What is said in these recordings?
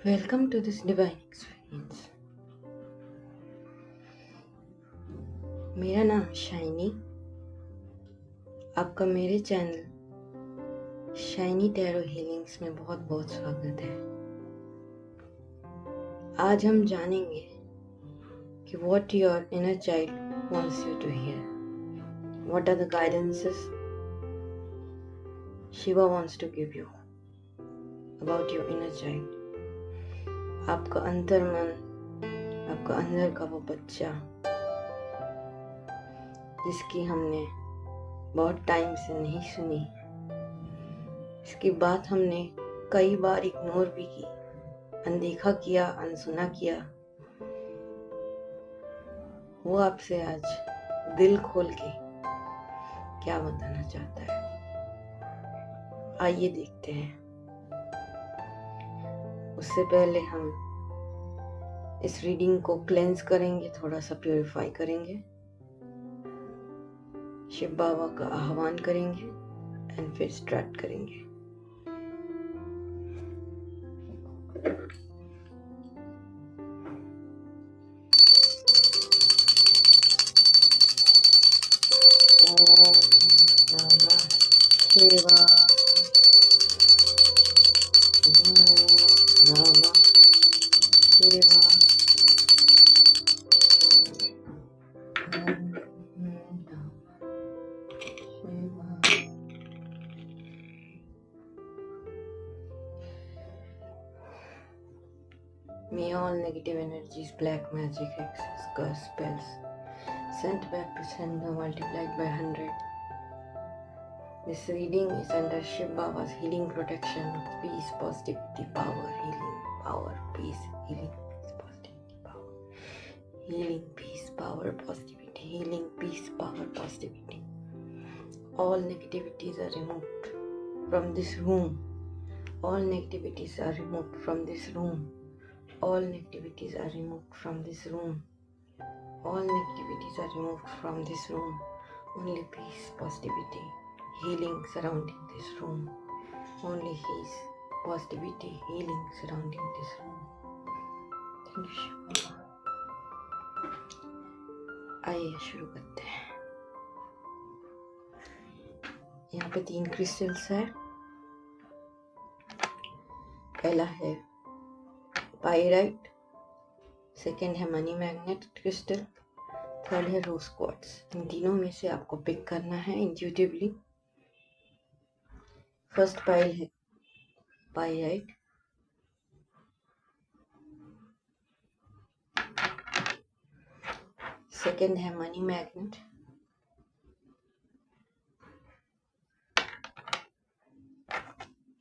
Welcome to this divine experience. मेरा नाम shiny. आपका मेरे चैनल शाइनी टैरो हीलिंग्स में बहुत बहुत स्वागत है। आज हम जानेंगे कि what your inner child wants you to hear. What are the guidances Shiva wants to give you about your inner child. आपका अंतर्मन, आपका अंदर का वो बच्चा जिसकी हमने बहुत टाइम से नहीं सुनी, इसकी बात हमने कई बार इग्नोर भी की, अनदेखा किया, अनसुना किया, वो आपसे आज दिल खोल के क्या बताना चाहता है, आइए देखते हैं। उससे पहले हम इस रीडिंग को क्लेंस करेंगे, थोड़ा सा प्यूरिफाई करेंगे, शिव बाबा का आह्वान करेंगे एंड फिर स्टार्ट करेंगे। ओम नमः शिवाय। ओम नमः शिवाय। May all negative energies, black magic, hexes, curse spells sent back to sender multiplied by 100. This reading is under Shiv Baba's healing protection, peace, positivity, power, healing, power, peace, healing, peace, positivity, power, healing, peace, power, positivity, healing, peace, power, positivity. All negativities are removed from this room. All negativities are removed from this room. All negativities are removed from this room. All negativities are removed from this room. Only peace, positivity, healing surrounding this room. Only peace, positivity, healing surrounding this room. Thank you, Shiva. आइए शुरू करते हैं। यहाँ पे 3 crystals है। पहला है pyrite, second है मनी मैग्नेट क्रिस्टल, थर्ड है रोज क्वार्ट्ज। इन तीनों में से आपको पिक करना है इंट्यूटिवली। फर्स्ट पाइल है पायराइट, सेकेंड है मनी मैग्नेट,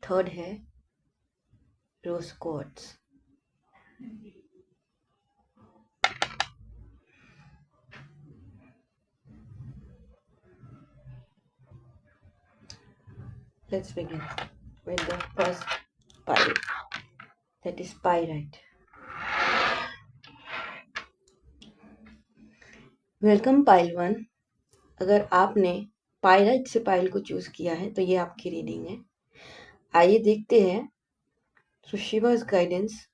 थर्ड है rose quartz. Let's begin with the first pile, that is pyrite. Welcome pile 1। अगर आपने पायराइट से पाइल को चूज किया है तो ये आपकी रीडिंग है। आइए देखते हैं through Shiva's guidance,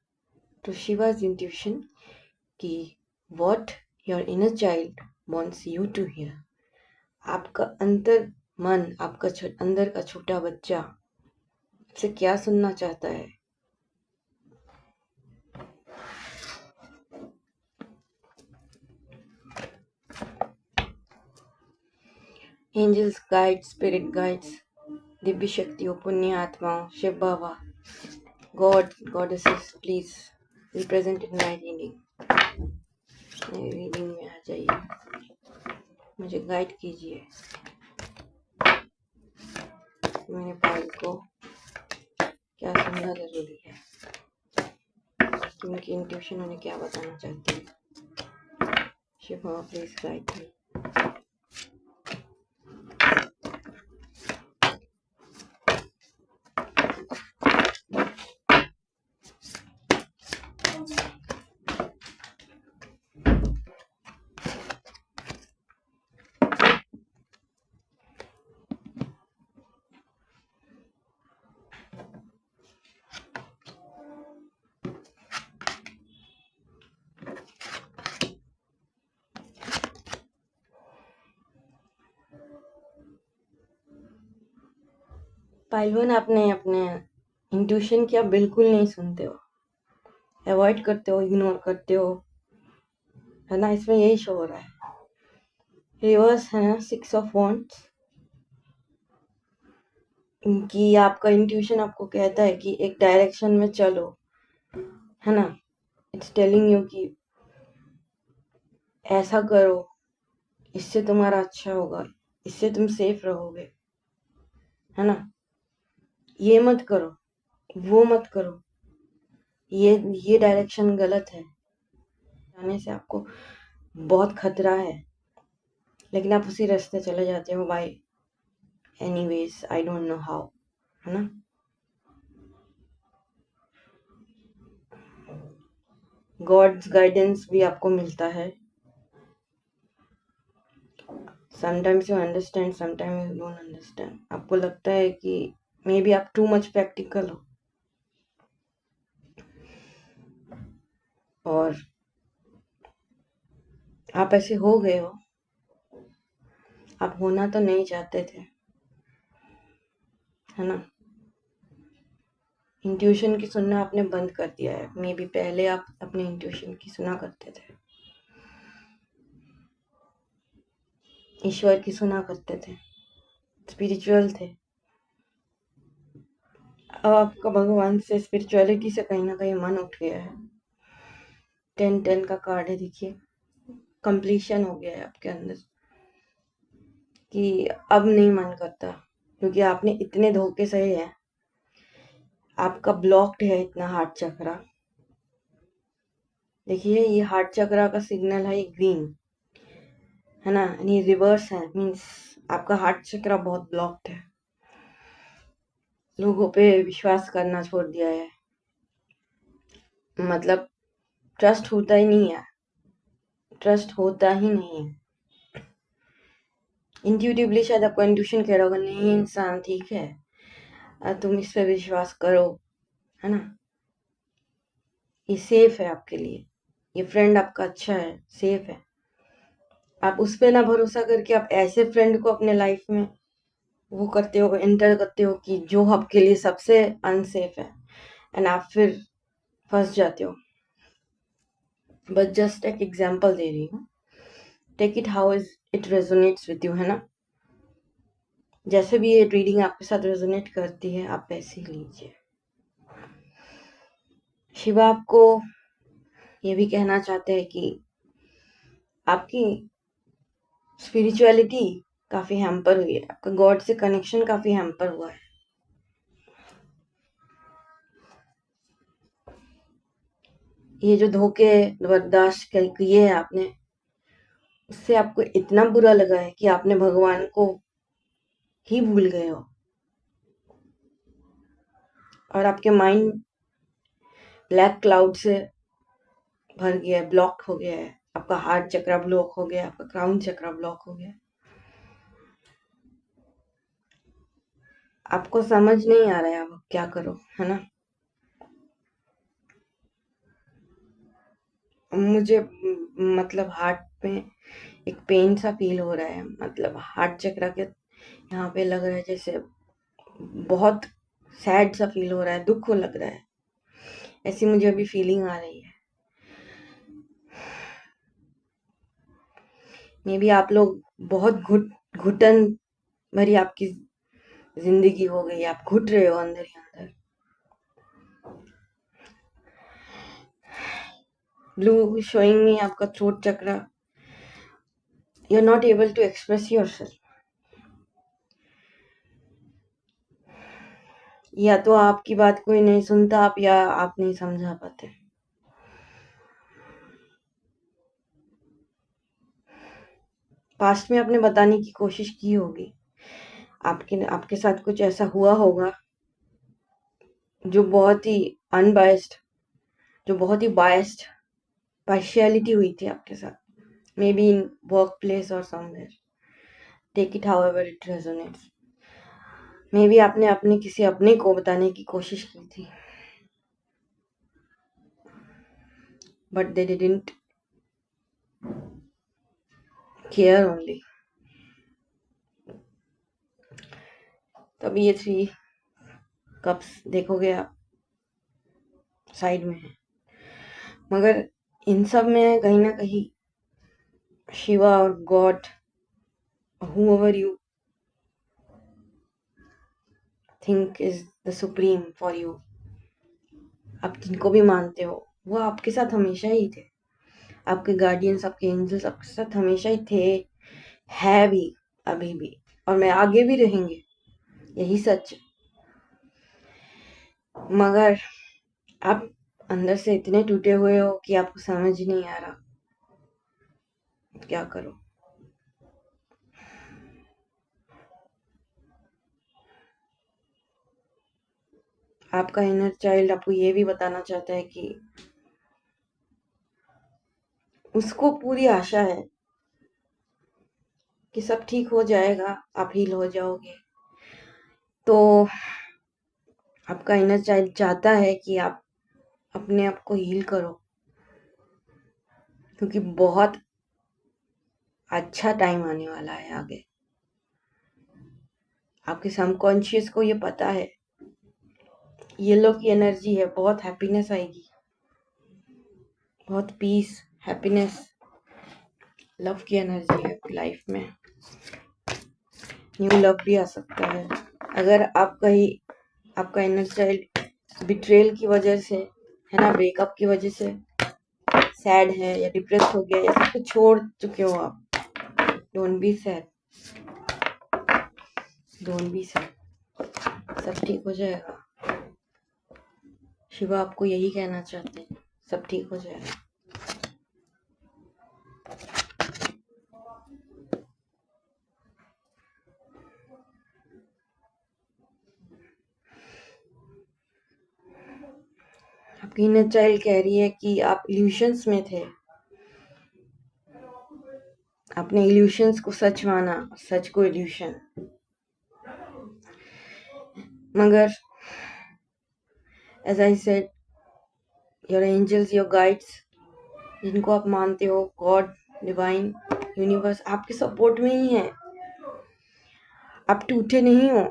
through Shiva's intuition कि what your inner child wants you to hear. आपका अंतर मन, आपका अंदर का छोटा बच्चा से क्या सुनना चाहता है। Angels guide, spirit guides, Divya शक्तियों, पुण्य आत्माओं, Shiv Baba, God, goddesses, please represent in my reading. मेरी रीडिंग में आ जाइए, मुझे गाइड कीजिए। मेरे पाइल को क्या सुनना जरूरी है, उनकी इंट्यूशन उन्हें क्या बताना चाहती है। Shiv Baba please guide me. File one, आपने अपने इंट्यूशन की आप बिल्कुल नहीं सुनते हो, अवॉइड करते हो, इग्नोर करते हो, है ना। इसमें यही शो हो रहा है। रिवर्स है ना, 6 ऑफ वॉन्ड्स, कि आपका इंट्यूशन आपको कहता है कि एक डायरेक्शन में चलो, है ना। इट्स टेलिंग यू कि ऐसा करो, इससे तुम्हारा अच्छा होगा, इससे तुम सेफ रहोगे, है ना। ये मत करो, वो मत करो, ये डायरेक्शन गलत है, जाने से आपको बहुत खतरा है, लेकिन आप उसी रास्ते चले जाते हो by anyways, I don't know how, है ना। गॉड्स गाइडेंस भी आपको मिलता है। Sometimes you understand, sometimes you don't understand. आपको लगता है कि मे बी आप टू मच प्रैक्टिकल हो, और आप ऐसे हो गए हो, आप होना तो नहीं चाहते थे, है ना। इंट्यूशन की सुनना आपने बंद कर दिया है। मे बी पहले आप अपने इंट्यूशन की सुना करते थे, ईश्वर की सुना करते थे, स्पिरिचुअल थे। अब आपका भगवान से, स्पिरिचुअलिटी से कहीं ना कहीं मन उठ गया है। 10-10 का कार्ड है, देखिए। कंप्लीशन हो गया है आपके अंदर, कि अब नहीं मन करता, क्योंकि आपने इतने धोखे सहे हैं। आपका ब्लॉक्ड है इतना हार्ट चक्रा। देखिए, ये हार्ट चक्रा का सिग्नल है, ये ग्रीन, है ना। ये रिवर्स है, मीन्स आपका हार्ट चक्रा बहुत ब्लॉक्ड है। लोगों पे विश्वास करना छोड़ दिया है, मतलब ट्रस्ट होता ही नहीं है, ट्रस्ट होता ही नहीं है। इंट्यूटिवली शायद आपका इंट्यूशन कह रहा होगा, नहीं इंसान ठीक है, तुम इस पे विश्वास करो, है ना। ये सेफ है आपके लिए, ये फ्रेंड आपका अच्छा है, सेफ है। आप उस पे ना भरोसा करके आप ऐसे फ्रेंड को अपने लाइफ में वो करते हो, एंटर करते हो, कि जो आपके लिए सबसे अनसेफ है, एंड आप फिर फंस जाते हो। बट जस्ट एक एग्जाम्पल दे रही हूँ, take it how is it resonates with you, है ना। जैसे भी ये रीडिंग आपके साथ रेजोनेट करती है, आप वैसे ही लीजिए। शिवा आपको ये भी कहना चाहते हैं कि आपकी स्पिरिचुअलिटी काफी हैम्पर हुई है, आपका गॉड से कनेक्शन काफी हैम्पर हुआ है। ये जो धोखे बर्दाश्त किए हैं आपने, उससे आपको इतना बुरा लगा है कि आपने भगवान को ही भूल गए हो, और आपके माइंड ब्लैक क्लाउड से भर गया है, ब्लॉक हो गया है। आपका हार्ट चक्र ब्लॉक हो गया, आपका क्राउन चक्र ब्लॉक हो गया। आपको समझ नहीं आ रहा है आप क्या करो, है ना। मुझे मतलब हार्ट में एक पेन सा फील हो रहा है, मतलब हार्ट चक्र के यहाँ पे लग रहा है जैसे बहुत सैड सा फील हो रहा है, दुख लग रहा है, ऐसी मुझे अभी फीलिंग आ रही है। मे बी आप लोग बहुत घुटन भरी आपकी जिंदगी हो गई, आप घुट रहे हो अंदर ही अंदर। ब्लू शोइंग में आपका throat chakra, you are not able to express yourself. या तो आपकी बात कोई नहीं सुनता, आप, या आप नहीं समझा पाते। पास्ट में आपने बताने की कोशिश की होगी, आपके आपके साथ कुछ ऐसा हुआ होगा जो बहुत ही अनबायस्ड, जो बहुत ही बायस्ड पार्शियलिटी हुई थी आपके साथ, maybe in workplace और somewhere. Take it however it resonates. Maybe आपने अपने किसी अपने को बताने की कोशिश की थी, but they didn't care only. तब ये 3 कप्स देखोगे आप साइड में है, मगर इन सब में कहीं ना कहीं शिवा और God, whoever you think is the supreme for you, आप जिनको भी मानते हो, वो आपके साथ हमेशा ही थे। आपके गार्डियंस, आपके एंजल्स आपके साथ हमेशा ही थे, है भी, अभी भी, और मैं आगे भी रहेंगे, यही सच। मगर आप अंदर से इतने टूटे हुए हो कि आपको समझ नहीं आ रहा क्या करो। आपका इनर चाइल्ड आपको ये भी बताना चाहता है कि उसको पूरी आशा है कि सब ठीक हो जाएगा, आप हील हो जाओगे। तो आपका इनर चाइल्ड चाहता है कि आप अपने आप को हील करो, क्योंकि बहुत अच्छा टाइम आने वाला है आगे। आपके सबकॉन्शियस को ये पता है, येलो की एनर्जी है, बहुत हैप्पीनेस आएगी, बहुत पीस, हैप्पीनेस, लव की एनर्जी है लाइफ में। न्यू लव भी आ सकता है। अगर आप कहीं, आपका इनर चाइल्ड बिट्रेल की वजह से, है ना, ब्रेकअप की वजह से सैड है या डिप्रेस हो गया या सब कुछ छोड़ चुके हो आप, don't be sad, don't be sad, सब ठीक हो जाएगा। शिवा आपको यही कहना चाहते हैं, सब ठीक हो जाएगा। आपकी इनर चाइल्ड कह रही है कि आप इल्यूशंस में थे, आपने इल्यूशंस को सच माना, सच को इल्यूशन। मगर as I said, your angels, your guides, जिनको आप मानते हो, गॉड, डिवाइन, यूनिवर्स आपके सपोर्ट में ही है। आप टूटे नहीं हो,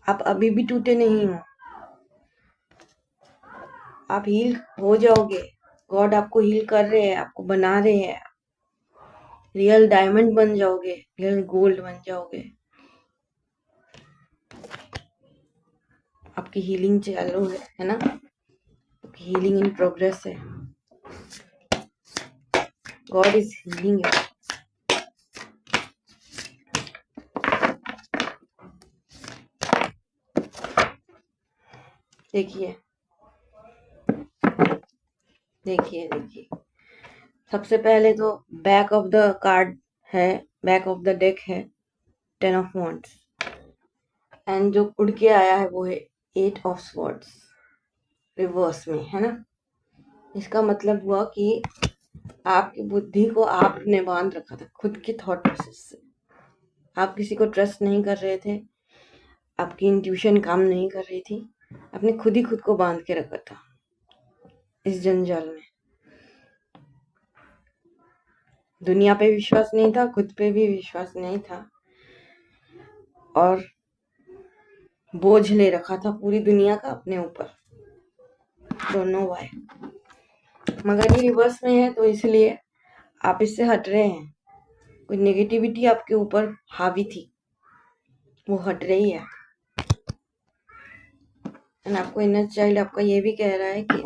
आप अभी भी टूटे नहीं हो, आप हील हो जाओगे। गॉड आपको हील कर रहे हैं, आपको बना रहे हैं, रियल डायमंड बन जाओगे, रियल गोल्ड बन जाओगे। आपकी हीलिंग चालू है ना, आपकी हीलिंग इन प्रोग्रेस है, गॉड इज हीलिंग यू। देखिए देखिए देखिए, सबसे पहले तो बैक ऑफ द कार्ड है, बैक ऑफ द डेक है 10 ऑफ वॉन्ड्स, एंड जो उड़ के आया है वो है 8 ऑफ स्वॉर्ड्स रिवर्स में, है ना। इसका मतलब हुआ कि आपकी बुद्धि को आपने बांध रखा था खुद के थॉट प्रोसेस से, आप किसी को ट्रस्ट नहीं कर रहे थे, आपकी इंट्यूशन काम नहीं कर रही थी, आपने खुद ही खुद को बांध के रखा था इस जंजाल में। दुनिया पे विश्वास नहीं था, खुद पे भी विश्वास नहीं था, और बोझ ले रखा था पूरी दुनिया का अपने ऊपर, डोंट नो व्हाई। मगर ये रिवर्स में है तो इसलिए आप इससे हट रहे हैं। कोई नेगेटिविटी आपके ऊपर हावी थी, वो हट रही है। एंड आपको इनर चाइल्ड आपका ये भी कह रहा है कि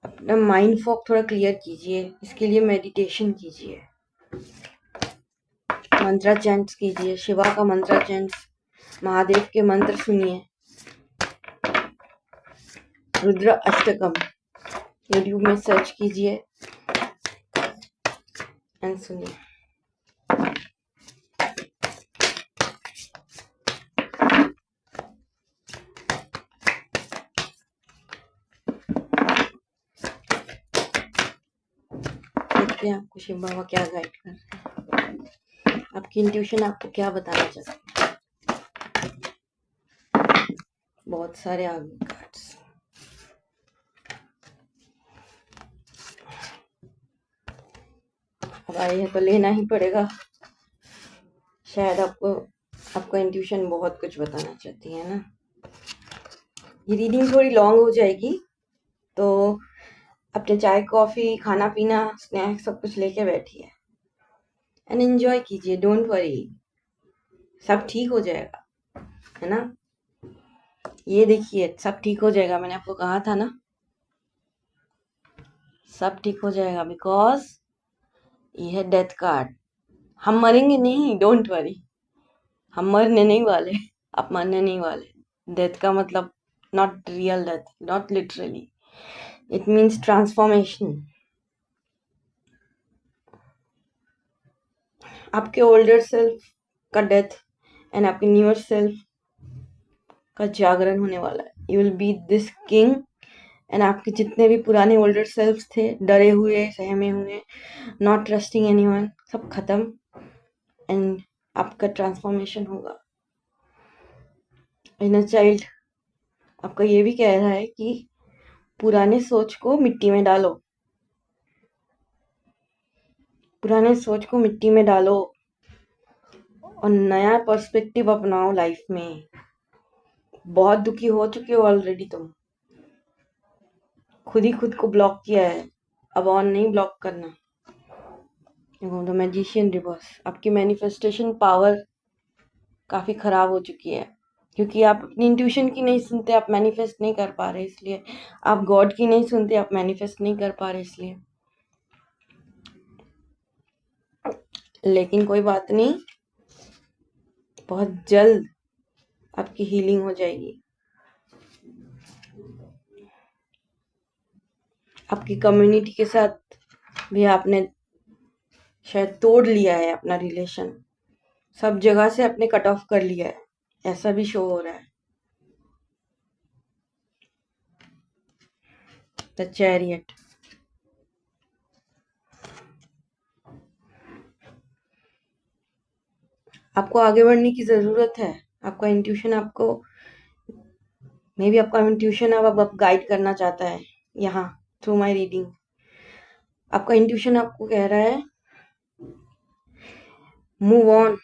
अपना माइंड फॉग थोड़ा क्लियर कीजिए, इसके लिए मेडिटेशन कीजिए, मंत्रा चैंट्स कीजिए, शिवा का मंत्रा चैंट्स, महादेव के मंत्र सुनिए, रुद्र अष्टकम यूट्यूब में सर्च कीजिए एंड सुनिए। देखते हैं आपको शिव बाबा क्या गाइड कर रहे हैं, आपकी इंट्यूशन आपको क्या बताना चाहती है। बहुत सारे आगे कार्ड्स, अब आए हैं तो लेना ही पड़ेगा, शायद आपको आपका इंट्यूशन बहुत कुछ बताना चाहती है ना। ये रीडिंग थोड़ी लॉन्ग हो जाएगी, तो अपने चाय कॉफी खाना पीना स्नैक्स सब कुछ लेके बैठिए एंड एंजॉय कीजिए। डोंट वरी, सब ठीक हो जाएगा, है ना। ये देखिए, सब ठीक हो जाएगा, मैंने आपको कहा था ना, सब ठीक हो जाएगा। बिकॉज ये है डेथ कार्ड। हम मरेंगे नहीं, डोंट वरी, हम मरने नहीं वाले। आप मरने नहीं वाले। डेथ का मतलब not real death, not literally, it means transformation. आपके ओल्डर सेल्फ का डेथ एंड आपके न्यूअर सेल्फ का जागरण होने वाला है। You will be this king and आपके जितने भी पुराने ओल्डर सेल्फ थे, डरे हुए, सहमे हुए, नॉट ट्रस्टिंग एनीवन, सब खत्म एंड आपका ट्रांसफॉर्मेशन होगा। इनर चाइल्ड आपका ये भी कह रहा है कि पुराने सोच को मिट्टी में डालो, पुराने सोच को मिट्टी में डालो और नया पर्सपेक्टिव अपनाओ लाइफ में। बहुत दुखी हो चुके हो ऑलरेडी तुम, खुद ही खुद को ब्लॉक किया है, अब और नहीं ब्लॉक करना। देखो द मैजिशियन रिवर्स, आपकी मैनिफेस्टेशन पावर काफी खराब हो चुकी है, क्योंकि आप अपनी इंट्यूशन की नहीं सुनते, आप मैनिफेस्ट नहीं कर पा रहे, इसलिए आप गॉड की नहीं सुनते, आप मैनिफेस्ट नहीं कर पा रहे, इसलिए। लेकिन कोई बात नहीं, बहुत जल्द आपकी हीलिंग हो जाएगी। आपकी कम्युनिटी के साथ भी आपने शायद तोड़ लिया है अपना रिलेशन, सब जगह से आपने कट ऑफ कर लिया है, ऐसा भी शो हो रहा है। द चैरियट, आपको आगे बढ़ने की जरूरत है। आपका इंट्यूशन आपको, मे बी आपका इंट्यूशन अब गाइड करना चाहता है यहाँ थ्रू माय रीडिंग। आपका इंट्यूशन आपको कह रहा है मूव ऑन।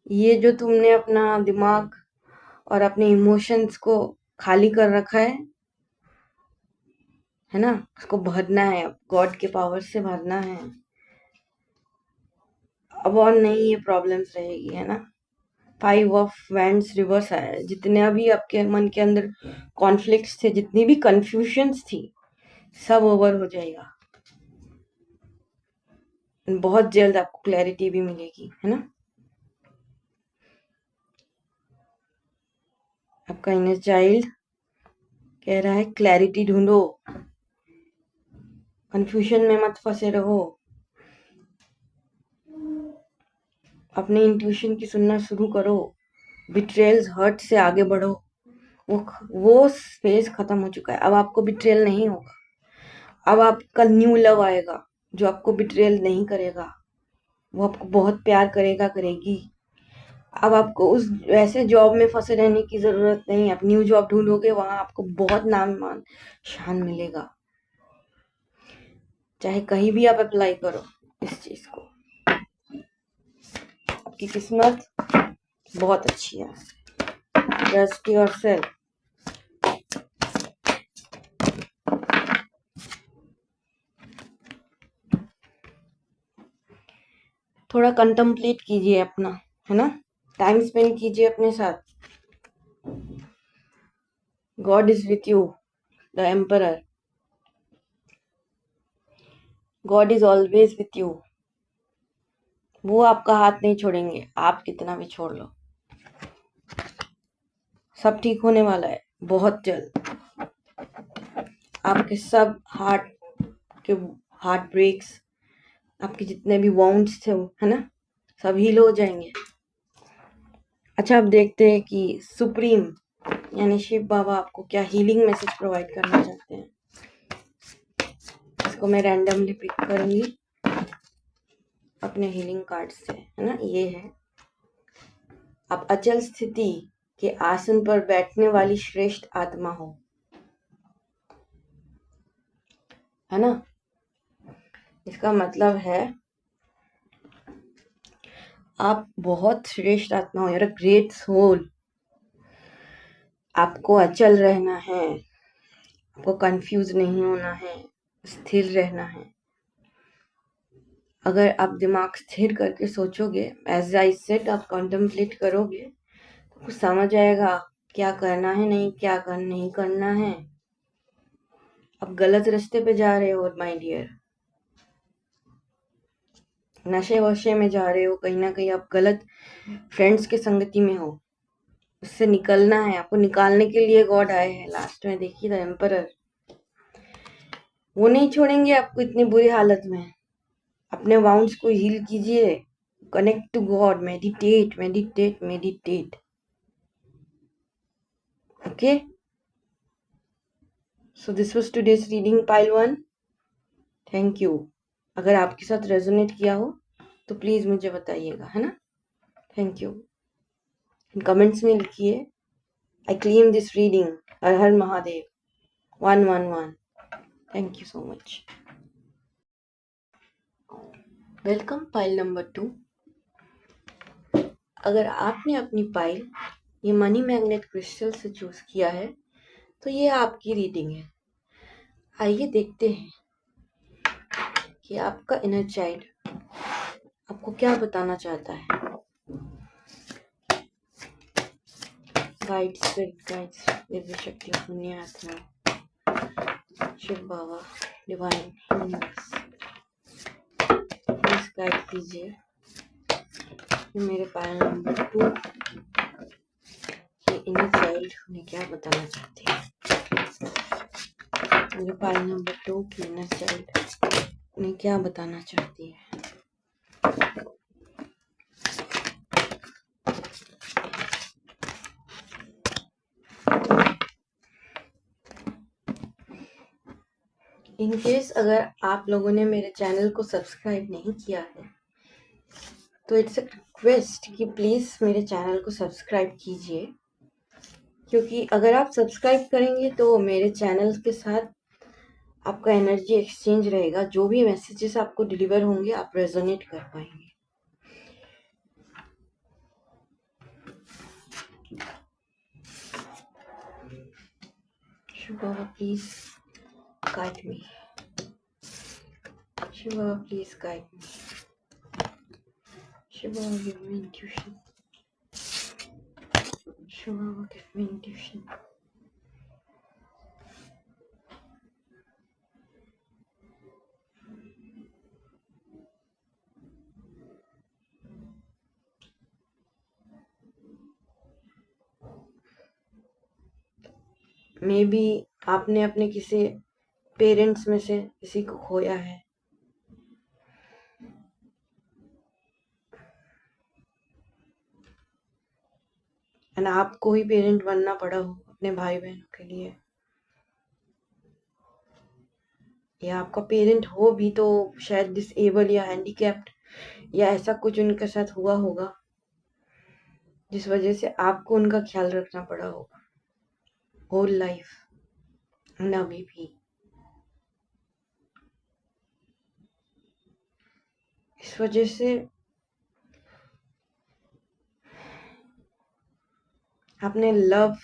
ये जो तुमने अपना दिमाग और अपने इमोशंस को खाली कर रखा है ना, उसको भरना है, अब गॉड के पावर से भरना है। अब और नहीं ये प्रॉब्लम्स रहेगी, है ना। 5 ऑफ वैंड्स रिवर्स आया है। जितने भी आपके मन के अंदर कॉन्फ्लिक्ट्स थे, जितनी भी कंफ्यूजन्स थी, सब ओवर हो जाएगा। बहुत जल्द आपको क्लैरिटी भी मिलेगी, है ना। आपका इनर चाइल्ड कह रहा है क्लैरिटी ढूंढो, कंफ्यूजन में मत फंसे रहो, अपने इंट्यूशन की सुनना शुरू करो, बिट्रेल्स हर्ट से आगे बढ़ो। वो फेज खत्म हो चुका है, अब आपको बिट्रेल नहीं होगा। अब आपका न्यू लव आएगा जो आपको बिट्रेल नहीं करेगा, वो आपको बहुत प्यार करेगा, करेगी। अब आपको उस वैसे जॉब में फंसे रहने की जरूरत नहीं, आप न्यू जॉब ढूंढोगे, वहां आपको बहुत नाम मान शान मिलेगा। चाहे कहीं भी आप अप्लाई करो इस चीज को, आपकी किस्मत बहुत अच्छी है। Trust yourself. थोड़ा कंtemplate कीजिए अपना, है ना, टाइम स्पेंड कीजिए अपने साथ। God is with you, the emperor. God is always with you. वो आपका हाथ नहीं छोड़ेंगे, आप कितना भी छोड़ लो। सब ठीक होने वाला है बहुत जल्द। आपके सब हार्ट ब्रेक्स, आपके जितने भी वाउंड्स थे, है ना, सब हील हो जाएंगे। अच्छा, अब देखते हैं कि सुप्रीम यानी शिव बाबा आपको क्या हीलिंग मैसेज प्रोवाइड करना चाहते हैं। इसको मैं रैंडमली पिक करूंगी अपने हीलिंग कार्ड से, है ना। ये है, आप अचल स्थिति के आसन पर बैठने वाली श्रेष्ठ आत्मा हो, है ना। इसका मतलब है आप बहुत श्रेष्ठ आत्मा हो, यार ग्रेट सोल। आपको अचल रहना है, आपको कंफ्यूज नहीं होना है, स्थिर रहना है। अगर आप दिमाग स्थिर करके सोचोगे, एज आई सेड, आप कॉन्टेम्पलेट करोगे, तो कुछ समझ आएगा क्या करना है, नहीं करना है। आप गलत रास्ते पे जा रहे हो माय डियर, नशे वशे में जा रहे हो, कहीं ना कहीं आप गलत फ्रेंड्स की संगति में हो। उससे निकलना है, आपको निकालने के लिए गॉड आए हैं। लास्ट में देखिए द एम्परर, वो नहीं छोड़ेंगे आपको इतनी बुरी हालत में। अपने वाउंड्स को हील कीजिए, connect to God, meditate meditate meditate. Okay, so this was today's reading pile 1। Thank you. अगर आपके साथ रेजोनेट किया हो तो प्लीज मुझे बताइएगा, है ना। Thank you. कमेंट्स में लिखिए, I claim this reading, her her Mahadev 111। Thank you so much. Welcome pile number 2। अगर आपने अपनी पाइल ये मनी मैग्नेट क्रिस्टल से चूज किया है तो ये आपकी रीडिंग है। आइए देखते हैं कि आपका इनर चाइल्ड आपको क्या बताना चाहता है। गाइड्स, स्पिरिट गाइड्स, दिव्य शक्ति, पुण्य आत्मा, शिव बाबा, डिवाइन यूनिवर्स, प्लीज गाइड कीजिए कि मेरे पाइल नंबर 2 के इनर चाइल्ड उन्हें क्या बताना चाहते हैं। मेरे पाइल नंबर 2 की इनर चाइल्ड उन्हें क्या बताना चाहती है। इन केस अगर आप लोगों ने मेरे चैनल को सब्सक्राइब नहीं किया है तो इट्स अ रिक्वेस्ट कि प्लीज मेरे चैनल को सब्सक्राइब कीजिए, क्योंकि अगर आप सब्सक्राइब करेंगे तो मेरे चैनल के साथ आपका एनर्जी एक्सचेंज रहेगा। जो भी मैसेजेस आपको डिलीवर होंगे आप रेजोनेट कर पाएंगे। Shiv Baba please guide me, Shiv Baba please guide me, Shiv Baba give me intuition, Shiv Baba give me intuition. Maybe आपने अपने किसी पेरेंट्स में से किसी को खोया है, एंड आपको ही पेरेंट बनना पड़ा हो अपने भाई बहनों के लिए, या आपका पेरेंट हो भी तो शायद डिसेबल या हैंडीकैप्ड या ऐसा कुछ उनके साथ हुआ होगा जिस वजह से आपको उनका ख्याल रखना पड़ा होगा होल लाइफ। एंड अभी भी इस वजह से आपने लव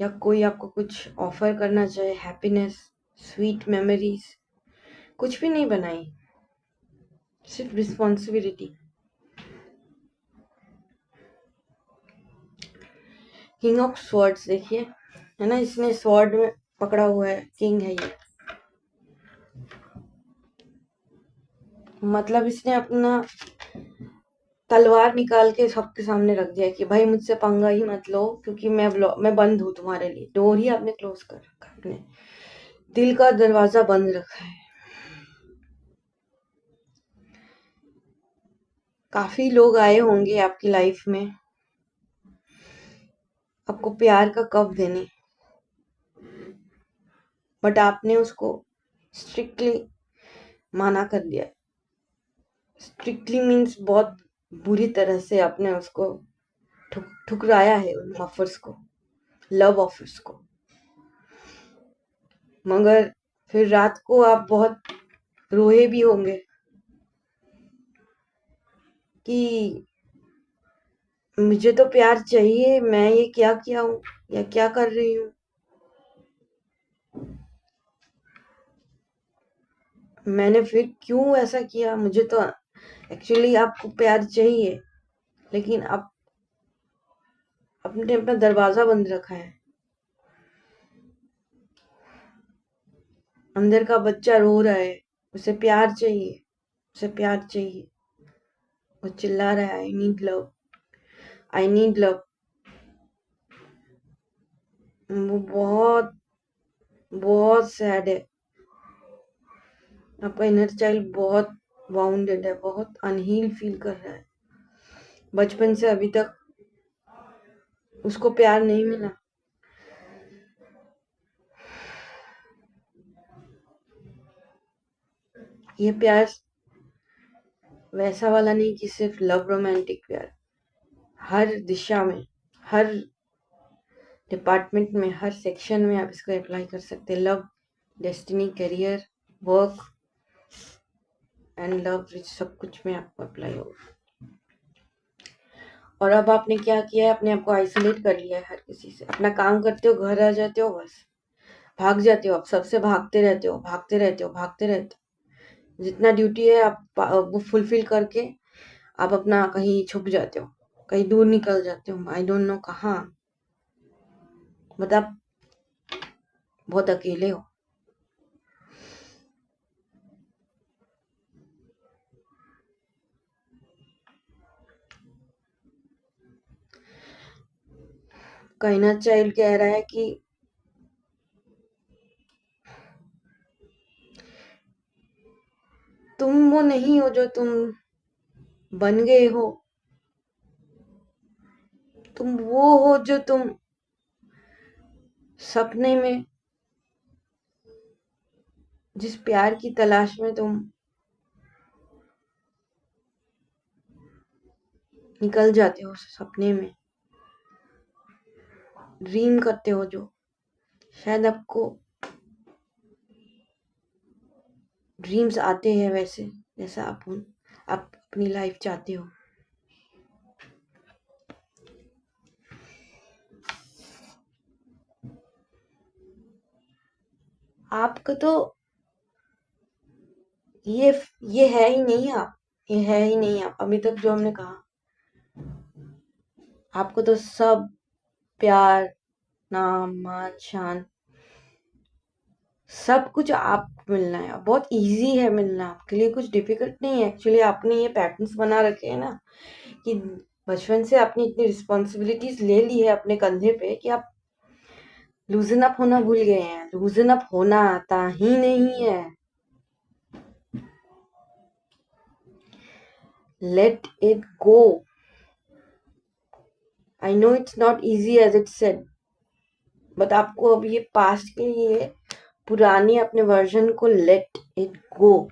या कोई आपको कुछ ऑफर करना चाहे, हैप्पीनेस, स्वीट मेमोरीज, कुछ भी नहीं बनाई, सिर्फ रिस्पॉन्सिबिलिटी। किंग ऑफ स्वॉर्ड्स देखिए, है ना, इसने स्वॉर्ड में पकड़ा हुआ है, किंग है ये। मतलब इसने अपना तलवार निकाल के सबके सामने रख दिया कि भाई मुझसे पंगा ही मत लो, क्योंकि मैं बंद हूं तुम्हारे लिए। डोर ही आपने क्लोज कर रखा है, अपने दिल का दरवाजा बंद रखा है। काफी लोग आए होंगे आपकी लाइफ में आपको प्यार का कप देने, बट आपने उसको स्ट्रिक्टली माना कर दिया। स्ट्रिक्टली मीन्स बहुत बुरी तरह से आपने उसको ठुकराया है, उन ऑफर्स को, लव ऑफर्स को। मगर फिर रात को आप बहुत रोए भी होंगे कि मुझे तो प्यार चाहिए, मैं ये क्या किया हूँ या क्या कर रही हूँ, मैंने फिर क्यों ऐसा किया। मुझे तो एक्चुअली आपको प्यार चाहिए, लेकिन आप अपने अपना दरवाजा बंद रखा है। अंदर का बच्चा रो रहा है, उसे प्यार चाहिए, उसे प्यार चाहिए। वो चिल्ला रहा है, I need love, I need love. वो बहुत बहुत सैड है। आपका इनर चाइल्ड बहुत वाउंडेड है, बहुत अनहील फील कर रहा है। बचपन से अभी तक उसको प्यार नहीं मिला। ये प्यार वैसा वाला नहीं कि सिर्फ लव रोमांटिक प्यार, हर दिशा में, हर डिपार्टमेंट में, हर सेक्शन में आप इसको अप्लाई कर सकते हैं। Love, destiny, career, work and love, सब कुछ में आपको अप्लाई होगा। और अब आपने क्या किया है, अपने आप को आइसोलेट कर लिया है हर किसी से। अपना काम करते हो, घर आ जाते हो, बस भाग जाते हो। आप सबसे भागते रहते हो, भागते रहते हो, भागते रहते हो। जितना ड्यूटी है आप वो फुलफिल करके आप अपना कहीं छुप जाते हो, कहीं दूर निकल जाते हो, आई डोंट नो कहाँ, बट आप बहुत अकेले हो। कहना चाइल्ड कह रहा है कि तुम वो नहीं हो जो तुम बन गए हो, तुम वो हो जो तुम सपने में, जिस प्यार की तलाश में तुम निकल जाते हो सपने में, ड्रीम करते हो, जो शायद आपको ड्रीम्स आते हैं वैसे जैसा आप अपनी लाइफ चाहते हो। आपका तो ये ये है ही नहीं आप, ये है ही नहीं आप। अभी तक जो हमने कहा, आपको तो सब प्यार, नाम, मान, शान, सब कुछ आप मिलना है। बहुत इजी है मिलना, आपके लिए कुछ डिफिकल्ट नहीं है। एक्चुअली आपने ये पैटर्न्स बना रखे हैं ना, कि बचपन से आपने इतनी रिस्पॉन्सिबिलिटीज ले ली है अपने कंधे पे कि आप लूजन अप होना भूल गए हैं। लूजन अप होना आता ही नहीं है। Let it go. I know it's not easy as it said, but आपको अब ये पास्ट के लिए पुराने अपने वर्जन को लेट इट गो।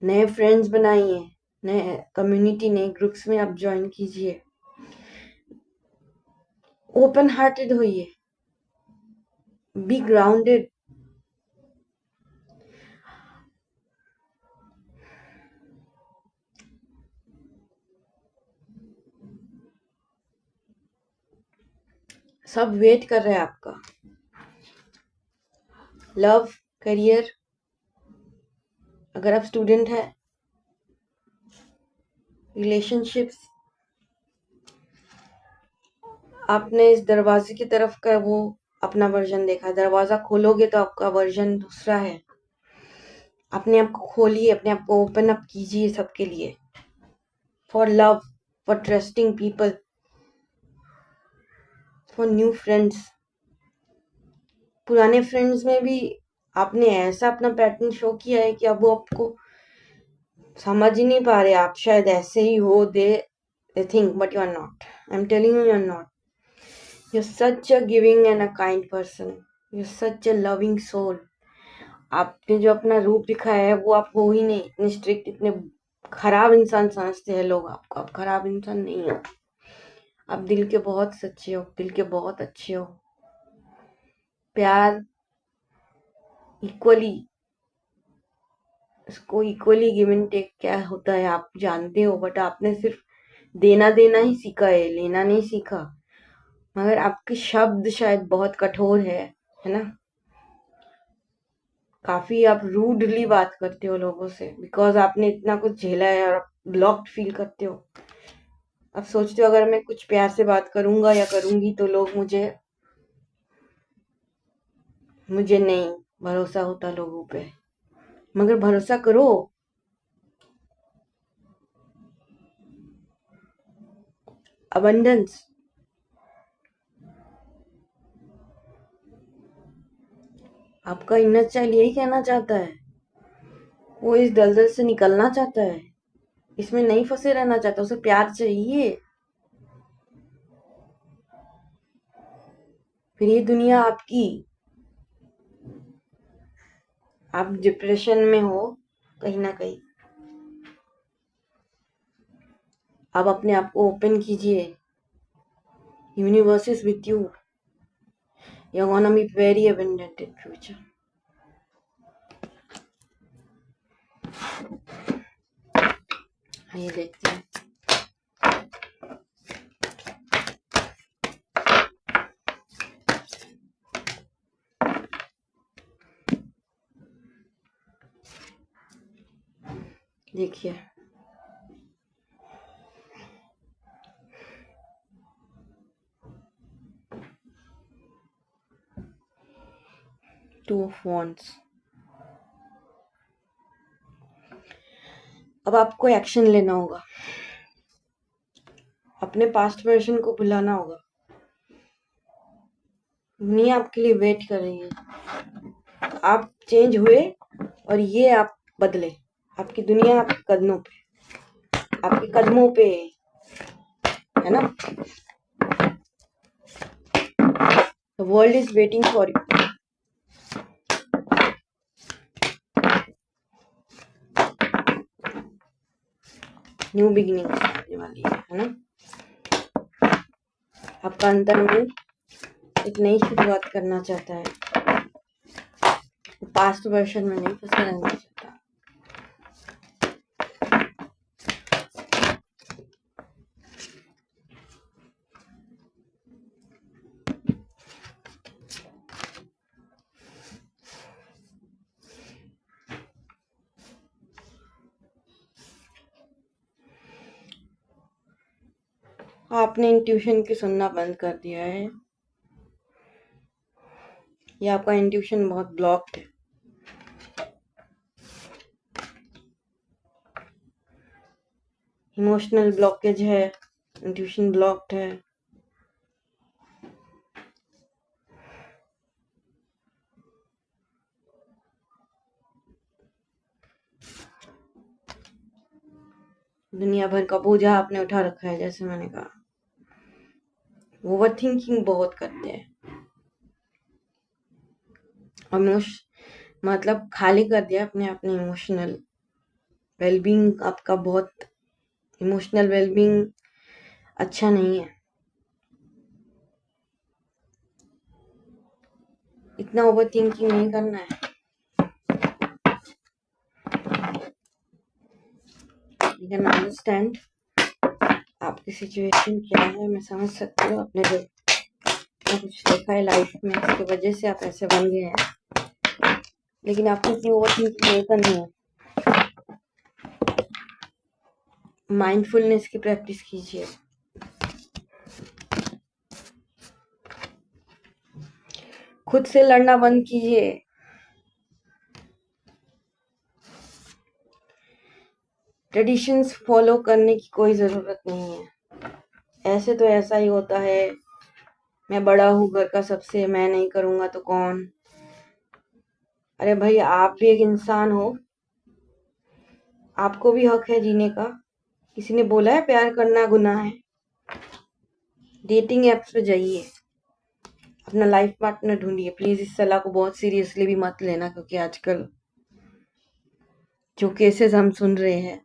नए फ्रेंड्स बनाइए, नए कम्युनिटी, नए ग्रुप्स में आप ज्वाइन कीजिए। ओपन हार्टेड होइए, बी ग्राउंडेड। सब वेट कर रहे हैं आपका। लव, करियर, अगर आप स्टूडेंट है, रिलेशनशिप्स, आपने इस दरवाजे की तरफ का वो अपना वर्जन देखा। दरवाजा खोलोगे तो आपका वर्जन दूसरा है। अपने आप को खोलिए, अपने आप को ओपन अप कीजिए सबके लिए, for love, for trusting people, for new friends. पुराने फ्रेंड्स में भी आपने ऐसा अपना पैटर्न शो किया है कि अब वो आपको समझ ही नहीं पा रहे। आप शायद ऐसे ही हो, they think, but you are not. I am telling you, are not. You such a giving and a kind person, you such a loving soul. आपने जो अपना रूप दिखाया है वो आप हो ही नहीं। इतने स्ट्रिक्ट, इतने खराब इंसान समझते हैं लोग आपको। आप खराब इंसान नहीं हो, आप दिल के बहुत सच्चे हो, दिल के बहुत अच्छे हो। प्यार इक्वली, इसको इक्वली गिव एंड टेक क्या होता है आप जानते हो, बट आपने सिर्फ देना देना ही सीखा है, लेना नहीं सीखा। मगर आपके शब्द शायद बहुत कठोर है ना। काफी आप रूडली बात करते हो लोगों से, बिकॉज आपने इतना कुछ झेला है और ब्लॉक्ड फील करते हो। आप सोचते हो अगर मैं कुछ प्यार से बात करूंगा या करूंगी तो लोग मुझे नहीं भरोसा होता लोगों पे। मगर भरोसा करो। अबंडेंस, आपका इनर चाइल्ड यही कहना चाहता है। वो इस दलदल से निकलना चाहता है, इसमें नहीं फंसे रहना चाहता, उसे प्यार चाहिए। फिर ये दुनिया आपकी, आप डिप्रेशन में हो कहीं ना कहीं, आप अपने आप को ओपन कीजिए। Universe is with you, you are gonna be very abundant in future. आइए देखते हैं। देखिए, टू ऑफ वॉन्ड्स। अब आपको एक्शन लेना होगा, अपने पास्ट वर्जन को भुलाना होगा। दुनिया आपके लिए वेट कर रही है। आप चेंज हुए और ये आप बदले। आपकी दुनिया आपके कदमों पे, आपके कदमों पे है ना। The world is waiting for you. New beginning आने वाली है ना। आपका अंतर में एक नई शुरुआत करना चाहता है, पास्ट वर्जन में नहीं फंसा रहना चाहता। आपने इंट्यूशन की सुनना बंद कर दिया है, या आपका इंट्यूशन बहुत ब्लॉक्ड है। इमोशनल ब्लॉकेज है, इंट्यूशन ब्लॉक्ड है। दुनिया भर का बोझा आपने उठा रखा है, जैसे मैंने कहा। ओवर थिंकिंग बहुत करते हैं, मतलब खाली कर दिया अपने अपने इमोशनल वेलबींग। आपका बहुत इमोशनल वेलबींग अच्छा नहीं है। इतना ओवर थिंकिंग नहीं करना है। यू कैन अंडरस्टैंड आपकी सिचुएशन क्या है, मैं समझ सकती हूँ। आपने जो कुछ देखा है लाइफ में, उसकी वजह से आप ऐसे बन गए हैं। लेकिन आपको इतनी ओवर थिंकिंग नहीं करनी है। माइंडफुलनेस की प्रैक्टिस कीजिए। खुद से लड़ना बंद कीजिए। ट्रेडिशंस फॉलो करने की कोई जरूरत नहीं है। ऐसे तो ऐसा ही होता है, मैं बड़ा हूँ घर का सबसे, मैं नहीं करूंगा तो कौन। अरे भाई, आप भी एक इंसान हो, आपको भी हक है जीने का। किसी ने बोला है प्यार करना गुनाह है? डेटिंग एप्स पे जाइए, अपना लाइफ पार्टनर ढूंढिए। प्लीज इस सलाह को बहुत सीरियसली भी मत लेना, क्योंकि आजकल जो केसेस हम सुन रहे हैं,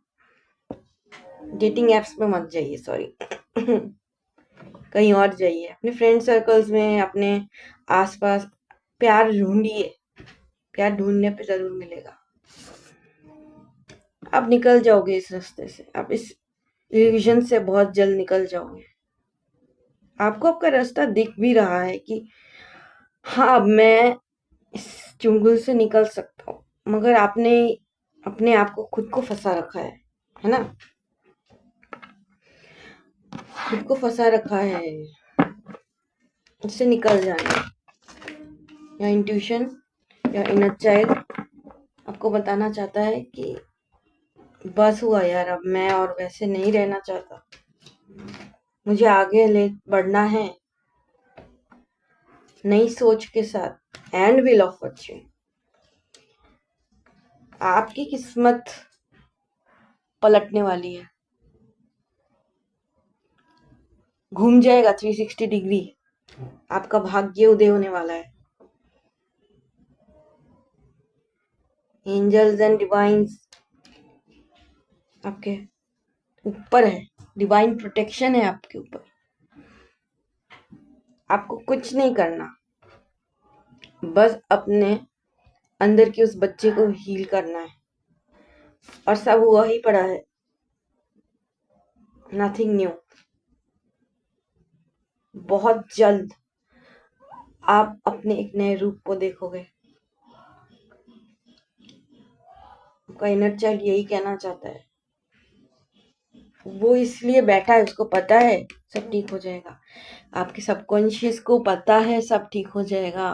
डेटिंग एप्स पे मत जाइए, सॉरी कहीं और जाइए। अपने फ्रेंड सर्कल्स में, अपने आसपास प्यार ढूंढिए। प्यार ढूंढने पे जरूर मिलेगा। आप निकल जाओगे इस रास्ते से, आप इस इल्यूजन से बहुत जल्द निकल जाओगे। आपको आपका रास्ता दिख भी रहा है कि हाँ, अब मैं इस चुंगल से निकल सकता हूँ, मगर आपने अपने आप को खुद को फंसा रखा है ना? खुद को फंसा रखा है, इससे निकल जाना। या इंट्यूशन या इनर चाइल्ड आपको बताना चाहता है कि बस हुआ यार, अब मैं और वैसे नहीं रहना चाहता, मुझे आगे ले बढ़ना है नई सोच के साथ। एंड विल ऑफ फॉर्च्यून, आपकी किस्मत पलटने वाली है, घूम जाएगा 360 डिग्री, आपका भाग्य उदय होने वाला है। एंजल्स एंड डिवाइन्स आपके ऊपर है, डिवाइन प्रोटेक्शन है आपके ऊपर। आपको कुछ नहीं करना, बस अपने अंदर के उस बच्चे को हील करना है, और सब हुआ ही पड़ा है, नथिंग न्यू। बहुत जल्द आप अपने एक नए रूप को देखोगे। आपका इनर चाइल्ड यही कहना चाहता है, वो इसलिए बैठा है, उसको पता है सब ठीक हो जाएगा। आपके सबकॉन्शियस को पता है सब ठीक हो जाएगा,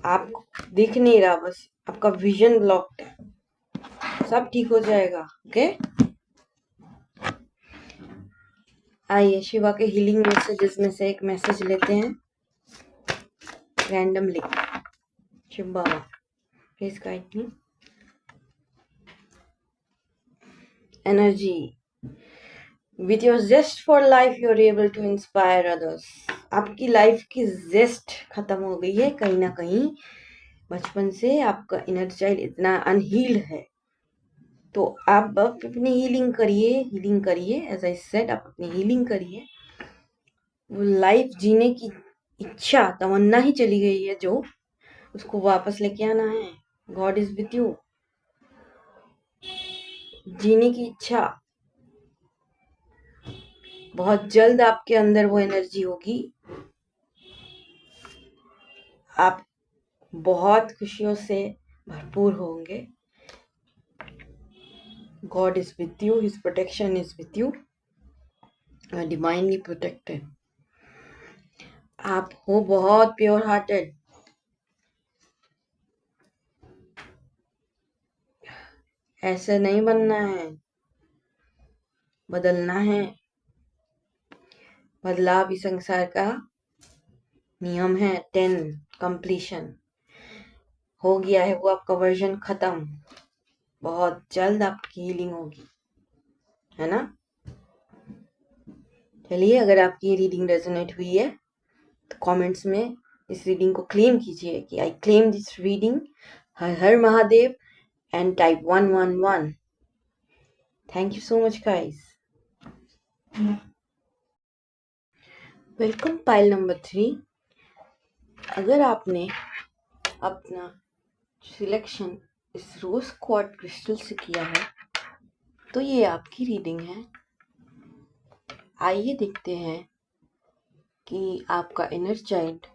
आपको दिख नहीं रहा, बस आपका विजन ब्लॉक्ड है, सब ठीक हो जाएगा। ओके, आइए शिवा के हीलिंग मैसेजेस में से एक मैसेज लेते हैं randomly. Shiv Baba please guide me. Energy, with your zest for life you are able to inspire others। आपकी लाइफ की जेस्ट खत्म हो गई है कहीं ना कहीं, बचपन से आपका इनर चाइल्ड इतना अनहील्ड है, तो आप अपनी हीलिंग करिए, हीलिंग करिए। एज आई सेड, आप अपनी हीलिंग करिए। वो लाइफ जीने की इच्छा, तमन्ना ही चली गई है जो, उसको वापस लेके आना है। God is with you. जीने की इच्छा, बहुत जल्द आपके अंदर वो एनर्जी होगी, आप बहुत खुशियों से भरपूर होंगे। God is with you, His protection is with you, you are divinely protected। आप हो बहुत प्योर हार्टेड, ऐसे नहीं बनना है, बदलना है। बदलाव इस संसार का नियम है। 10 कंप्लीशन हो गया है, वो आपका वर्जन खत्म, बहुत जल्द आपकी हीलिंग होगी, है ना? चलिए, अगर आपकी ये रीडिंग रेजोनेट हुई है तो कमेंट्स में इस रीडिंग को क्लेम कीजिए कि I claim this reading, her her Mahadev, and type 111। Thank you so much guys। Welcome pile number 3। अगर आपने अपना सिलेक्शन इस रोज क्वार्ट्ज क्रिस्टल से किया है तो ये आपकी रीडिंग है। आइए देखते हैं कि आपका इनर चाइल्ड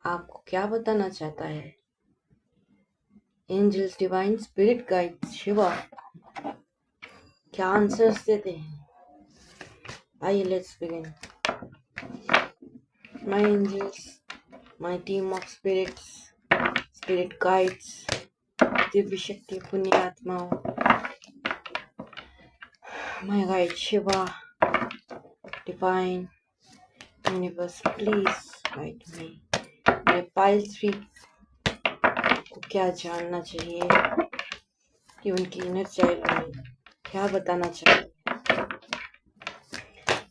आपको क्या बताना चाहता है। Angels, divine spirit guide, Shiva क्या आंसर्स देते हैं। आइए let's begin. My angels, my team of spirits, spirit guides, दिव्य शक्ति, पुण्य आत्माओं, my guide Shiva, divine universe, please guide me. मेरे पाइल 3 को क्या जानना चाहिए कि उनकी इनर चाइल्ड में क्या बताना चाहिए।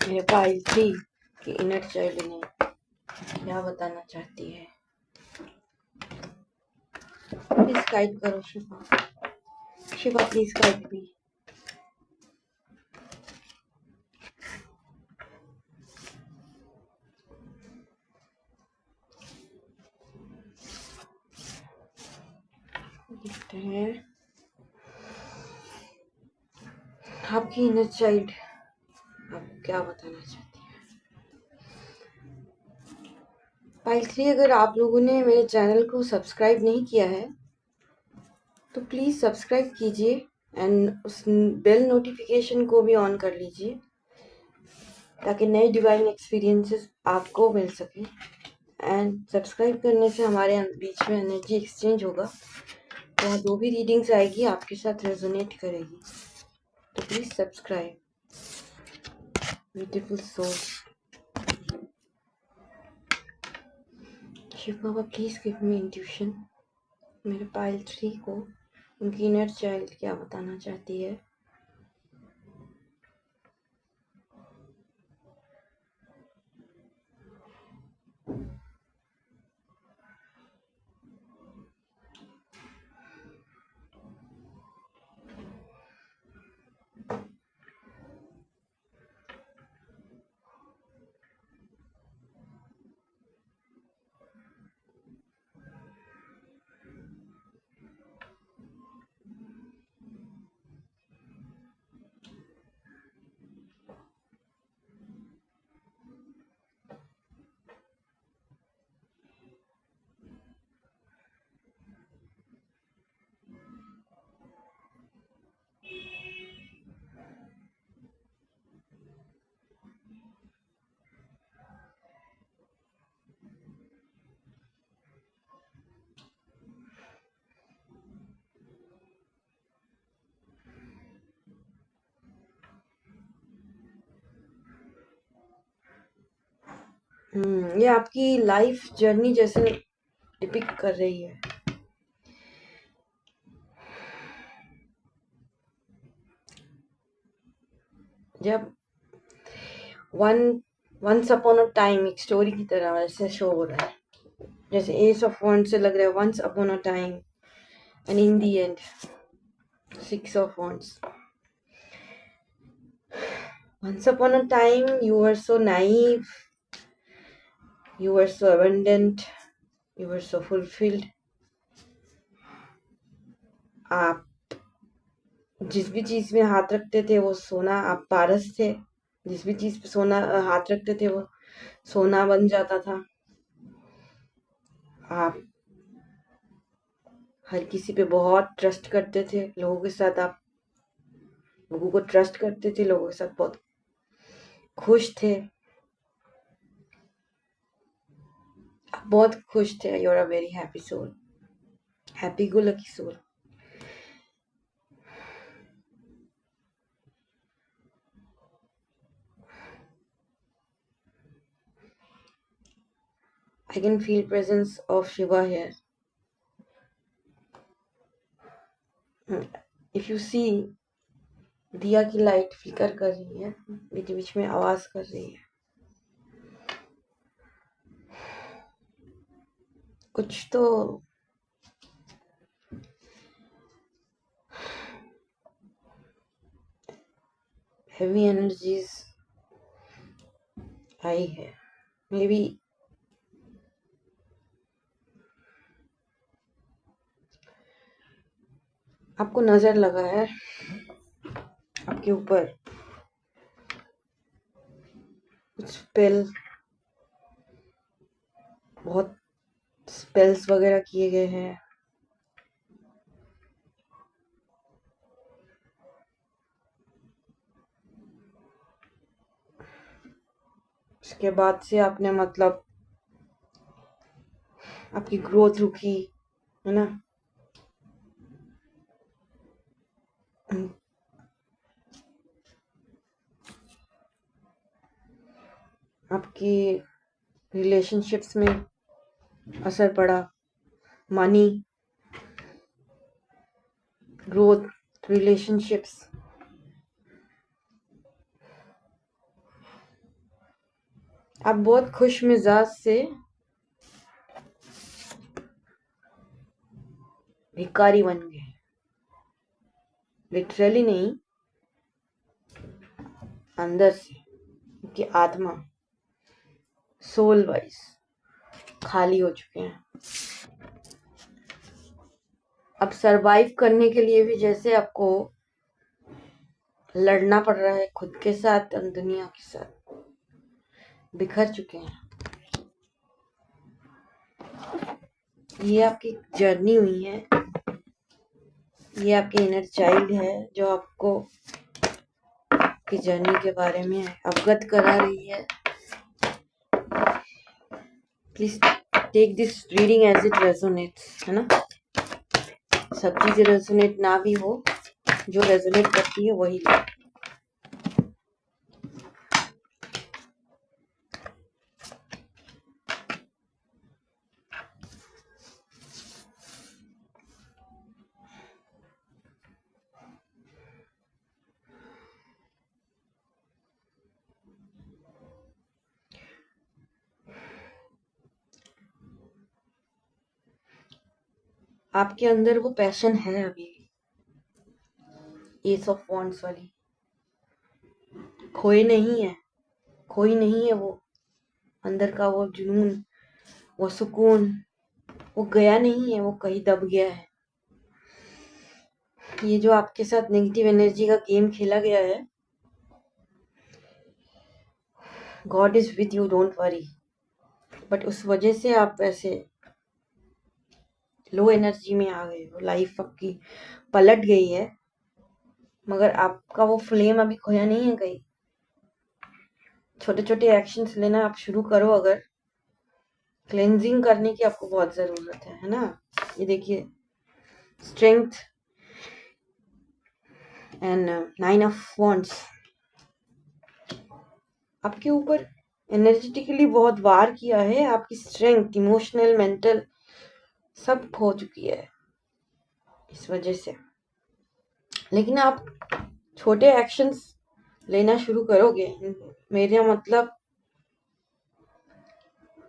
मेरे पाइल 3 की इनर चाइल्ड ने क्या बताना चाहती है। प्लीज गाइड करो शिवा, शिवा प्लीज गाइड मी। देखते हैं आपकी इनर चाइल्ड आपको क्या बताना चाहती है। पाइल 3, अगर आप लोगों ने मेरे चैनल को सब्सक्राइब नहीं किया है तो प्लीज़ सब्सक्राइब कीजिए एंड उस बेल नोटिफिकेशन को भी ऑन कर लीजिए ताकि नए डिवाइन एक्सपीरियंसेस आपको मिल सके। एंड सब्सक्राइब करने से हमारे बीच में एनर्जी एक्सचेंज होगा, तो जो भी रीडिंग्स आएगी आपके साथ रेजोनेट करेगी। तो please subscribe. Beautiful soul, Shiv Baba please give me intuition. मेरे पाइल 3 को उनकी इनर चाइल्ड क्या बताना चाहती है। ये आपकी लाइफ जर्नी जैसे डिपिक्ट कर रही है। जब वंस अपॉन अ टाइम एक स्टोरी की तरह वैसे शो हो रहा है, जैसे एस ऑफ वॉन्ड से लग रहा है once upon a time and in the end 6 of wands. Once upon a time, you were so naive, you were so abundant, you were so fulfilled. आप जिस भी चीज में हाथ रखते थे वो सोना, आप पारस थे। जिस भी चीज पे सोना हाथ रखते थे वो सोना बन जाता था। आप हर किसी पे बहुत ट्रस्ट करते थे। लोगों के साथ आप लोगों को ट्रस्ट करते थे, लोगों के साथ बहुत खुश थे। आप बहुत खुश थे। You are a very happy soul, happy go lucky soul. I can feel presence of Shiva here. If you see, दिया की लाइट फ्लिकर कर रही है, बीच बीच में आवाज कर रही है। कुछ तो हेवी एनर्जीज आई है। मे बी आपको नजर लगा है आपके ऊपर कुछ स्पेल, बहुत स्पेल्स वगैरह किए गए हैं। उसके बाद से आपने मतलब आपकी ग्रोथ रुकी है ना। आपकी रिलेशनशिप्स में असर पड़ा, मनी, ग्रोथ, रिलेशनशिप्स। आप बहुत खुश मिजाज से भिखारी बन गए, लिटरली नहीं, अंदर से। कि आत्मा सोल वाइज खाली हो चुके हैं। अब सरवाइव करने के लिए भी जैसे आपको लड़ना पड़ रहा है खुद के साथ और दुनिया के साथ, बिखर चुके हैं। ये आपकी जर्नी हुई है, ये आपकी इनर चाइल्ड है जो आपको की जर्नी के बारे में अवगत करा रही है। Please take this reading as it resonates, है ना। सब चीजें रेजोनेट ना भी हो, जो रेजोनेट करती है वही लो। आपके अंदर वो पैशन है अभी, एस ऑफ वॉन्ड्स वाली, खोई नहीं है, खोई नहीं है वो अंदर का वो जुनून, वो सुकून, वो गया नहीं है, वो कहीं दब गया है। ये जो आपके साथ नेगेटिव एनर्जी का गेम खेला गया है, God is with you, don't worry, but उस वजह से आप वैसे लो एनर्जी में आ गए हो। लाइफ आपकी पलट गई है, मगर आपका वो फ्लेम अभी खोया नहीं है कहीं। छोटे छोटे एक्शंस लेना आप शुरू करो। अगर क्लेंजिंग करने की आपको बहुत जरूरत है ना। ये देखिए, स्ट्रेंथ एंड 9 ऑफ वॉन्ड्स आपके ऊपर एनर्जेटिकली बहुत वार किया है। आपकी स्ट्रेंथ, इमोशनल, मेंटल सब खो चुकी है इस वजह से। लेकिन आप छोटे एक्शंस लेना शुरू करोगे, मेरा मतलब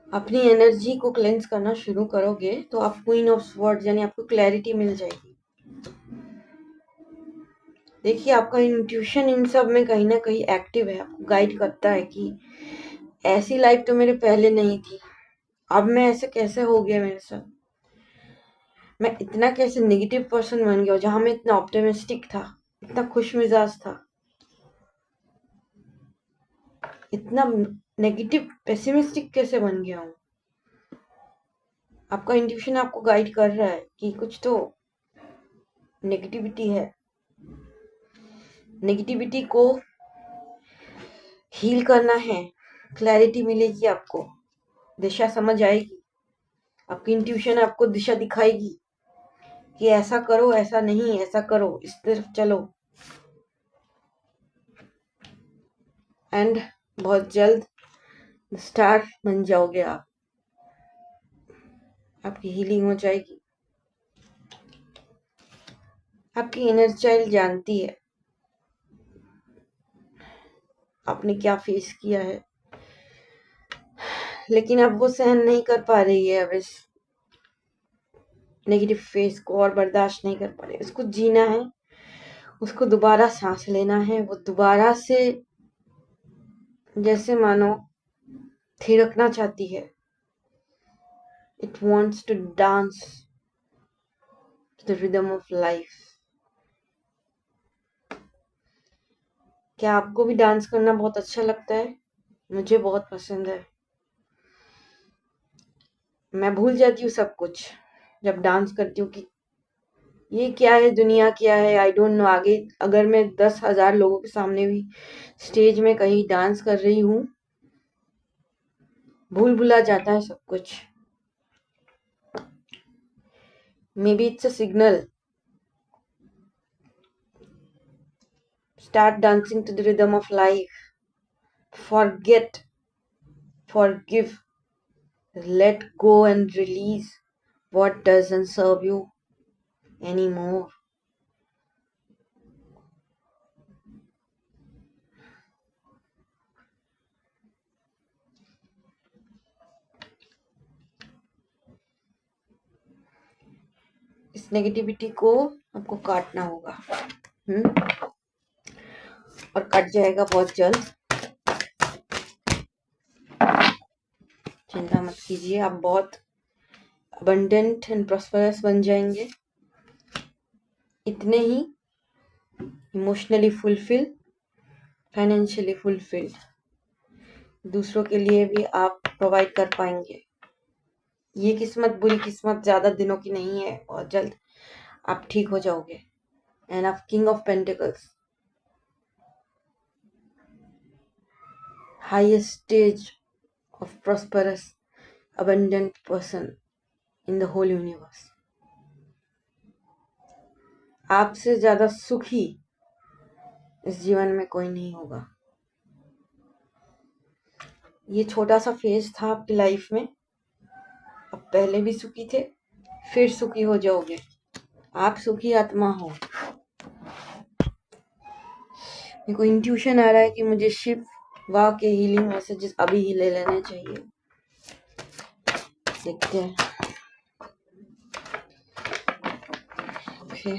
अपनी एनर्जी को क्लेंस करना शुरू करोगे, तो आप क्वीन ऑफ स्वॉर्ड्स यानी आपको क्लैरिटी मिल जाएगी। देखिए, आपका इंट्यूशन इन सब में कहीं ना कहीं एक्टिव है, आपको गाइड करता है कि ऐसी लाइफ तो मेरे पहले नहीं थी, अब मैं ऐसे कैसे हो गया मेरे साथ, मैं इतना कैसे नेगेटिव पर्सन बन गया, जहां मैं इतना ऑप्टिमिस्टिक था, इतना खुश मिजाज था, इतना नेगेटिव पेसिमिस्टिक कैसे बन गया हूँ। आपका इंट्यूशन आपको गाइड कर रहा है कि कुछ तो नेगेटिविटी है। नेगेटिविटी को हील करना है, क्लैरिटी मिलेगी, आपको दिशा समझ आएगी, आपकी इंट्यूशन आपको दिशा दिखाएगी कि ऐसा करो, ऐसा नहीं, ऐसा करो, इस तरफ चलो। एंड बहुत जल्द स्टार बन जाओगे आप, आपकी हीलिंग हो जाएगी। आपकी इनर चाइल्ड जानती है आपने क्या फेस किया है, लेकिन अब वो सहन नहीं कर पा रही है। अब इस नेगेटिव फेस को और बर्दाश्त नहीं कर पा रही, उसको जीना है, उसको दोबारा सांस लेना है। वो दोबारा से जैसे मानो थिरकना चाहती है। It wants to dance to the rhythm of life. क्या आपको भी डांस करना बहुत अच्छा लगता है? मुझे बहुत पसंद है। मैं भूल जाती हूँ सब कुछ जब डांस करती हूँ कि ये क्या है, दुनिया क्या है, आई डोंट नो। आगे अगर मैं 10,000 लोगों के सामने भी स्टेज में कहीं डांस कर रही हूँ, भूल भुला जाता है सब कुछ। May be it's a signal. Start dancing to the rhythm of life. Forget, forgive, let go and release what doesn't serve you anymore. इस नेगेटिविटी को आपको काटना होगा, और कट जाएगा बहुत जल्द। चिंता मत कीजिए, आप बहुत अबंडेंट एंड प्रॉस्परस बन जाएंगे। इतने ही इमोशनली फुलफिल, फाइनेंशियली फुलफिल्ड, दूसरों के लिए भी आप प्रोवाइड कर पाएंगे। ये किस्मत, बुरी किस्मत ज्यादा दिनों की नहीं है, और जल्द आप ठीक हो जाओगे। एंड आप king of pentacles, highest stage of prosperous abundant person in the whole universe. आपसे ज्यादा सुखी इस जीवन में कोई नहीं होगा। ये छोटा सा फेज था आपकी लाइफ में, अब पहले भी सुखी थे, फिर सुखी हो जाओगे। आप सुखी आत्मा हो। मेरे को इंट्यूशन आ रहा है कि मुझे शिव वाह के हीलिंग मैसेजेस अभी ही ले लेने चाहिए। देखते हैं। ओके,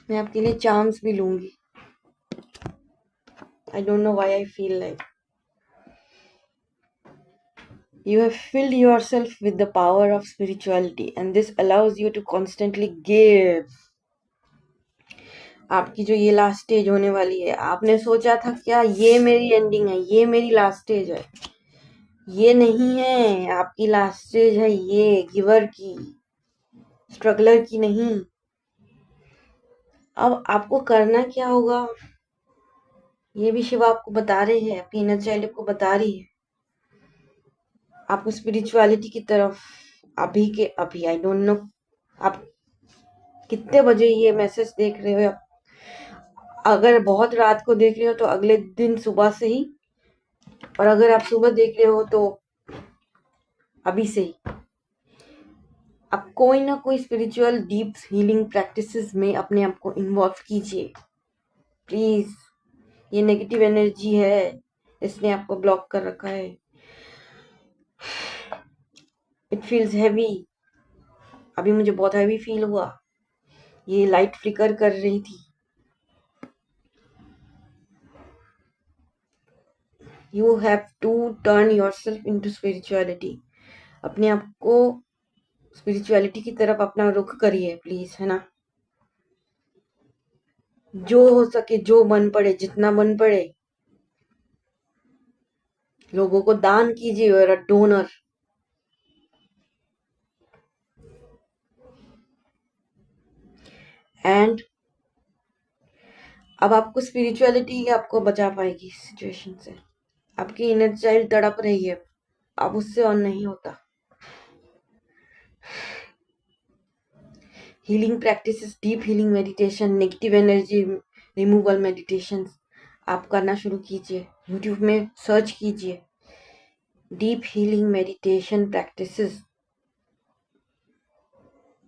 मैं आपके लिए चार्म्स भी लूंगी। I don't know why I feel like. You have filled yourself with the power of spirituality and this allows you to constantly give. आपकी जो ये लास्ट स्टेज होने वाली है, आपने सोचा था क्या ये मेरी एंडिंग है, ये मेरी लास्ट स्टेज है? ये नहीं है, आपकी लास्ट स्टेज है ये गिवर की, स्ट्रगलर की नहीं। अब आपको करना क्या होगा, ये भी शिव आपको बता रहे हैं, आपकी इनर चाइल्ड आपको बता रही है। आपको स्पिरिचुअलिटी की तरफ अभी के अभी, आई डोंट नो आप कितने बजे ये मैसेज देख रहे हो। अगर बहुत रात को देख रहे हो तो अगले दिन सुबह से ही, और अगर आप सुबह देख रहे हो तो अभी से ही आप कोई ना कोई स्पिरिचुअल डीप हीलिंग प्रैक्टिसेस में अपने आप को इन्वॉल्व कीजिए प्लीज। ये नेगेटिव एनर्जी है, इसने आपको ब्लॉक कर रखा है। इट फील्स हैवी, अभी मुझे बहुत हैवी फील हुआ। ये लाइट फ्लिकर कर रही थी। You have to turn yourself into spirituality. अपने आप को स्पिरिचुअलिटी की तरफ अपना रुख करिए प्लीज, है ना। जो हो सके, जो बन पड़े, जितना बन पड़े, लोगों को दान कीजिए। और अ डोनर। एंड अब आपको स्पिरिचुअलिटी आपको बचा पाएगी इस सिचुएशन से। आपकी इनर चाइल्ड तड़प रही है, अब उससे और नहीं होता। Healing practices, deep healing meditation, negative energy removal meditation आप करना शुरू कीजिए। यूट्यूब में सर्च कीजिए deep healing meditation practices,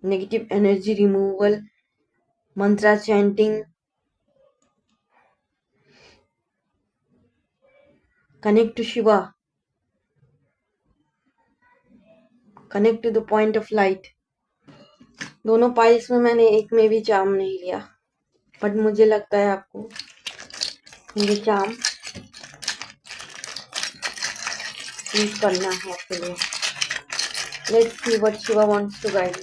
negative energy removal, mantra chanting, connect to Shiva, connect to the point of light. दोनों पाइल्स में मैंने एक में भी चार्म नहीं लिया, बट मुझे लगता है आपको ये चार्म यूज करना है आपके लिए। Let's see what Shiva wants to guide.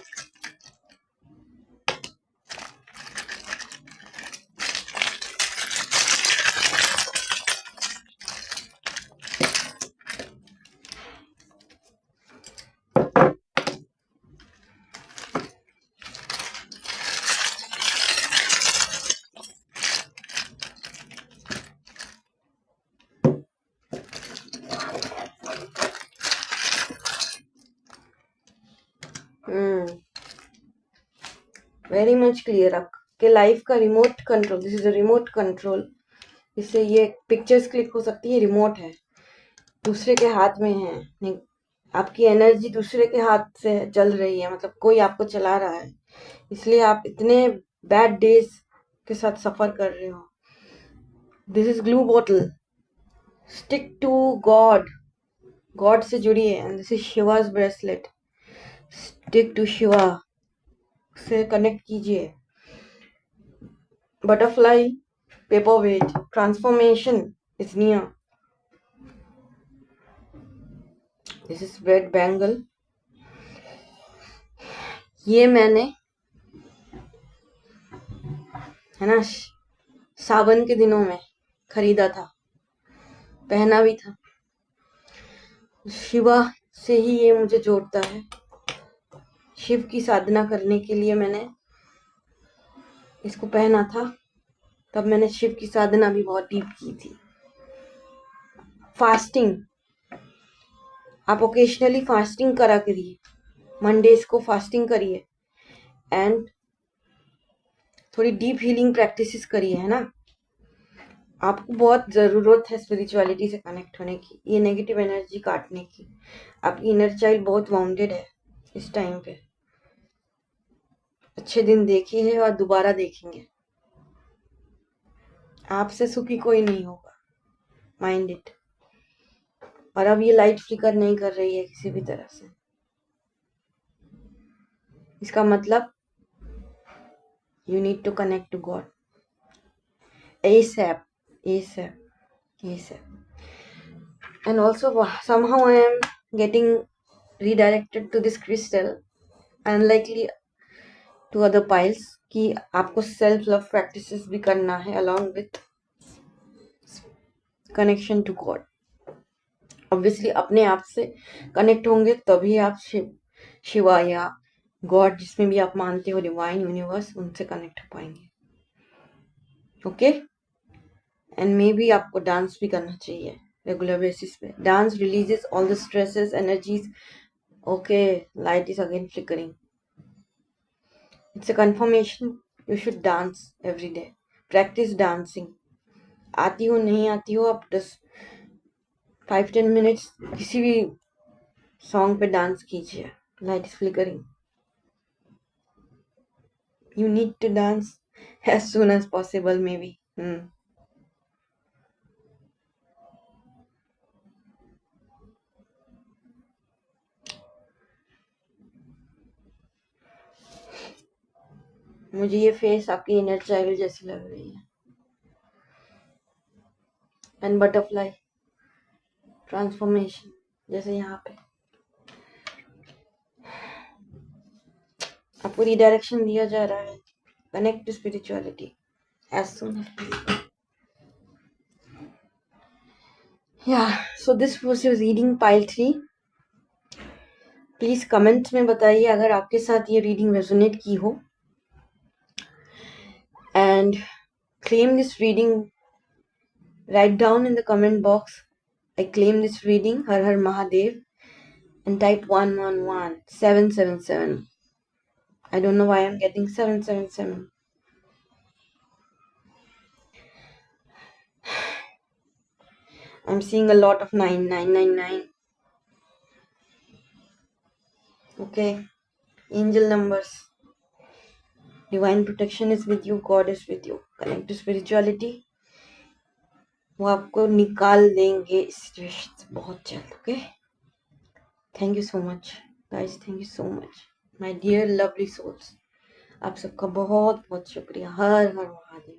Very much clear. आपके लाइफ का remote control, this is a remote control. इससे ये पिक्चर्स क्लिक हो सकती है, रिमोट है, दूसरे के हाथ में है। नहीं, आपकी एनर्जी दूसरे के हाथ से चल रही है, मतलब कोई आपको चला रहा है, इसलिए आप इतने बैड डेज के साथ सफर कर रहे हो। This is glue bottle. Stick to God, God से जुड़िए। And this is Shiva's bracelet. Stick to Shiva से कनेक्ट कीजिए। Butterfly, paper weight, transformation is near. This is red bangle. ये मैंने है ना। सावन के दिनों में खरीदा था, पहना भी था। शिवा से ही ये मुझे जोड़ता है। शिव की साधना करने के लिए मैंने इसको पहना था। तब मैंने शिव की साधना भी बहुत डीप की थी। फास्टिंग, आप ओकेशनली फास्टिंग करा करिए, मंडेज को फास्टिंग करिए एंड थोड़ी डीप हीलिंग प्रैक्टिसेस करिए, है ना। आपको बहुत ज़रूरत है स्पिरिचुअलिटी से कनेक्ट होने की, ये नेगेटिव एनर्जी काटने की। आपकी इनर चाइल्ड बहुत वाउंडेड है इस टाइम पे। अच्छे दिन देखे हैं और दोबारा देखेंगे। आपसे सुखी कोई नहीं होगा, माइंड इट। और अब ये लाइट फ्लिकर नहीं कर रही है किसी भी तरह से। इसका मतलब you need to connect to God ASAP, ASAP, ASAP. And also somehow I am getting redirected to this crystal, unlikely to other piles, कि आपको सेल्फ लव प्रैक्टिसेस भी करना है along with connection to God. Obviously अपने आप से connect होंगे तभी आप शिवा या गॉड, जिसमें भी आप मानते हो, डिवाइन यूनिवर्स, उनसे कनेक्ट हो पाएंगे। ओके। एंड मे बी आपको डांस भी करना चाहिए रेगुलर बेसिस पे। Dance releases all the stresses, energies. Okay, light is again flickering. It's a confirmation, you should dance every day. Practice dancing. आती हो नहीं आती हो, आप 5-10 मिनट्स किसी भी सॉन्ग पे डांस कीजिए। Light is flickering, you need to dance as soon as possible, maybe. मुझे ये फेस आपकी इनर चाइल्ड जैसी लग रही है। एंड बटरफ्लाई ट्रांसफॉर्मेशन, जैसे यहाँ पे आपको रिडायरेक्शन दिया जा रहा है। Connect to spirituality as soon as possible. So this was your reading pile 3। Please comment में बताइए अगर आपके साथ ये रीडिंग रेजोनेट की हो, and claim this reading. Write down in the comment box, I claim this reading, Har Har Mahadev, and type 111 777. I don't know why I'm getting 777. I'm seeing a lot of 9999. Okay, angel numbers. Divine protection is with you, God is with you. Connect to spirituality. वो आपको निकाल देंगे इस situation से बहुत जल्द। Okay, thank you so much guys, thank you so much my dear lovely souls. आप सबका बहुत बहुत शुक्रिया। हर हर महादेव।